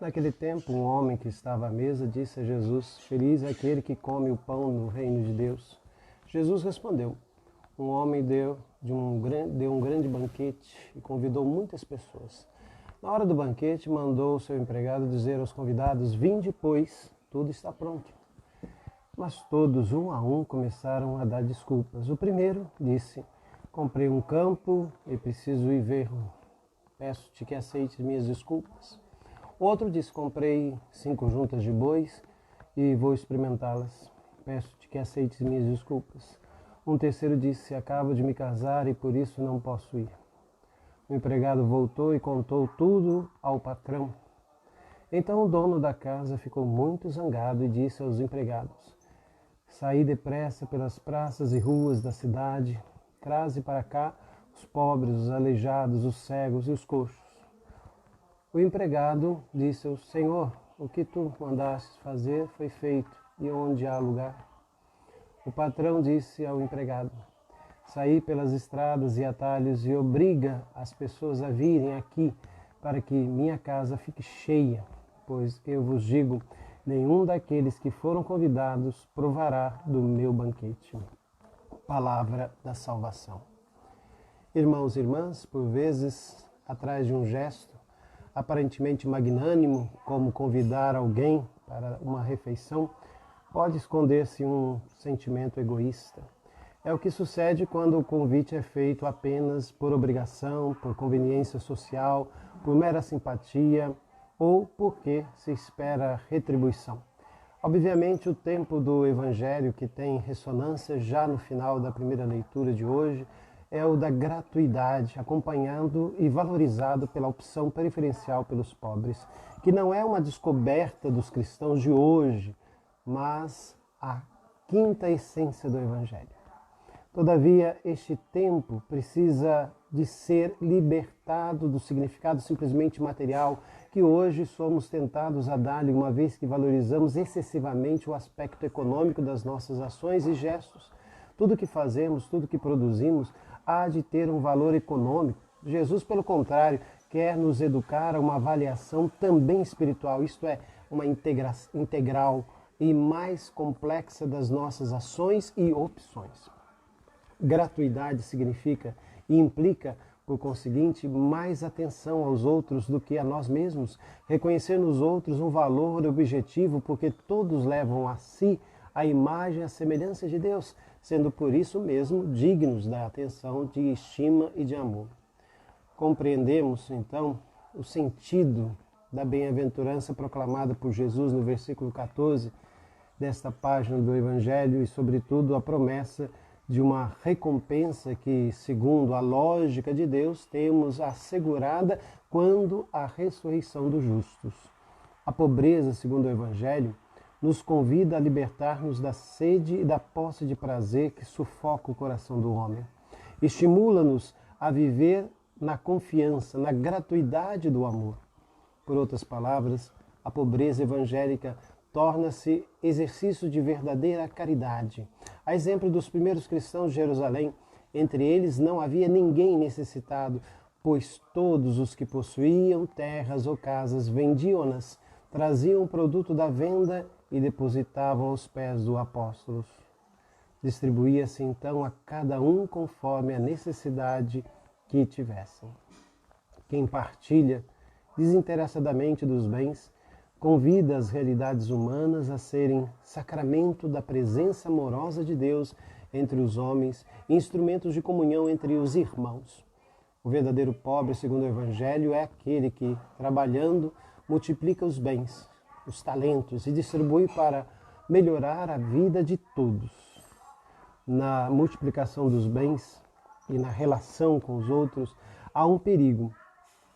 Naquele tempo, um homem que estava à mesa disse a Jesus: Feliz é aquele que come o pão no reino de Deus. Jesus respondeu: Um homem deu um grande banquete e convidou muitas pessoas. Na hora do banquete, mandou o seu empregado dizer aos convidados: Vinde, pois, tudo está pronto. Mas todos, um a um, começaram a dar desculpas. O primeiro disse: Comprei um campo e preciso ir ver. Peço-te que aceites minhas desculpas. Outro disse: Comprei 5 juntas de bois e vou experimentá-las. Peço-te que aceites minhas desculpas. Um terceiro disse: Acabo de me casar e por isso não posso ir. O empregado voltou e contou tudo ao patrão. Então o dono da casa ficou muito zangado e disse aos empregados: Saí depressa pelas praças e ruas da cidade, traze para cá os pobres, os aleijados, os cegos e os coxos. O empregado disse ao Senhor: O que tu mandastes fazer foi feito, e onde há lugar? O patrão disse ao empregado: Saí pelas estradas e atalhos e obriga as pessoas a virem aqui para que minha casa fique cheia, pois eu vos digo, nenhum daqueles que foram convidados provará do meu banquete. Palavra da salvação. Irmãos e irmãs, por vezes, atrás de um gesto aparentemente magnânimo, como convidar alguém para uma refeição, pode esconder-se um sentimento egoísta. É o que sucede quando o convite é feito apenas por obrigação, por conveniência social, por mera simpatia ou porque se espera retribuição. Obviamente, o tempo do Evangelho, que tem ressonância já no final da primeira leitura de hoje, é o da gratuidade, acompanhado e valorizado pela opção preferencial pelos pobres, que não é uma descoberta dos cristãos de hoje, mas a quinta essência do Evangelho. Todavia, este tempo precisa de ser libertado do significado simplesmente material que hoje somos tentados a dar-lhe, uma vez que valorizamos excessivamente o aspecto econômico das nossas ações e gestos. Tudo que fazemos, tudo que produzimos, há de ter um valor econômico. Jesus, pelo contrário, quer nos educar a uma avaliação também espiritual, isto é, uma integral e mais complexa das nossas ações e opções. Gratuidade significa e implica, por conseguinte, mais atenção aos outros do que a nós mesmos, reconhecer nos outros um valor objetivo, porque todos levam a si a imagem e a semelhança de Deus, sendo por isso mesmo dignos da atenção, de estima e de amor. Compreendemos, então, o sentido da bem-aventurança proclamada por Jesus no versículo 14 desta página do Evangelho e, sobretudo, a promessa de uma recompensa que, segundo a lógica de Deus, temos assegurada quando a ressurreição dos justos. A pobreza, segundo o Evangelho, nos convida a libertar-nos da sede e da posse de prazer que sufoca o coração do homem. Estimula-nos a viver na confiança, na gratuidade do amor. Por outras palavras, a pobreza evangélica torna-se exercício de verdadeira caridade. A exemplo dos primeiros cristãos de Jerusalém, entre eles não havia ninguém necessitado, pois todos os que possuíam terras ou casas vendiam-nas, traziam o produto da venda e depositavam aos pés do apóstolo. Distribuía-se então a cada um conforme a necessidade que tivessem. Quem partilha desinteressadamente dos bens convida as realidades humanas a serem sacramento da presença amorosa de Deus entre os homens, instrumentos de comunhão entre os irmãos. O verdadeiro pobre, segundo o Evangelho, é aquele que, trabalhando, multiplica os bens, os talentos e distribui para melhorar a vida de todos. Na multiplicação dos bens e na relação com os outros, há um perigo.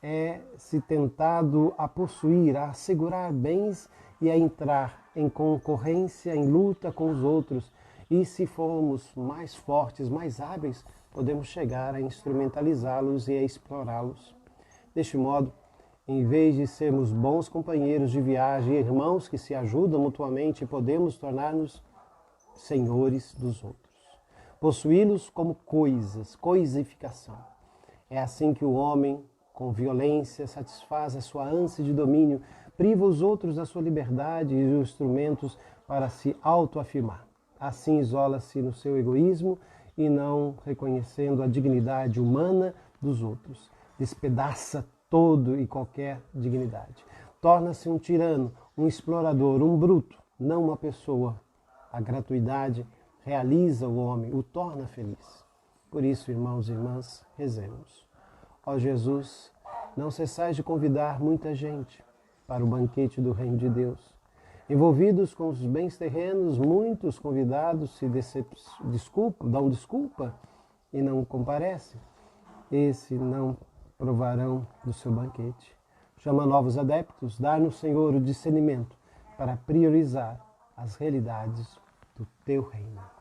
É-se tentado a possuir, a assegurar bens e a entrar em concorrência, em luta com os outros. E se formos mais fortes, mais hábeis, podemos chegar a instrumentalizá-los e a explorá-los. Deste modo, em vez de sermos bons companheiros de viagem, irmãos que se ajudam mutuamente, podemos tornar-nos senhores dos outros. Possuí-los como coisas, coisificação. É assim que o homem com violência, satisfaz a sua ânsia de domínio, priva os outros da sua liberdade e os instrumentos para se autoafirmar. Assim isola-se no seu egoísmo e não reconhecendo a dignidade humana dos outros. Despedaça todo e qualquer dignidade. Torna-se um tirano, um explorador, um bruto, não uma pessoa. A gratuidade realiza o homem, o torna feliz. Por isso, irmãos e irmãs, rezemos. Ó Jesus, não cessais de convidar muita gente para o banquete do Reino de Deus. Envolvidos com os bens terrenos, muitos convidados se dão desculpa e não comparecem. Esse não provarão do seu banquete. Chama novos adeptos, dá-nos, Senhor, o discernimento para priorizar as realidades do teu reino.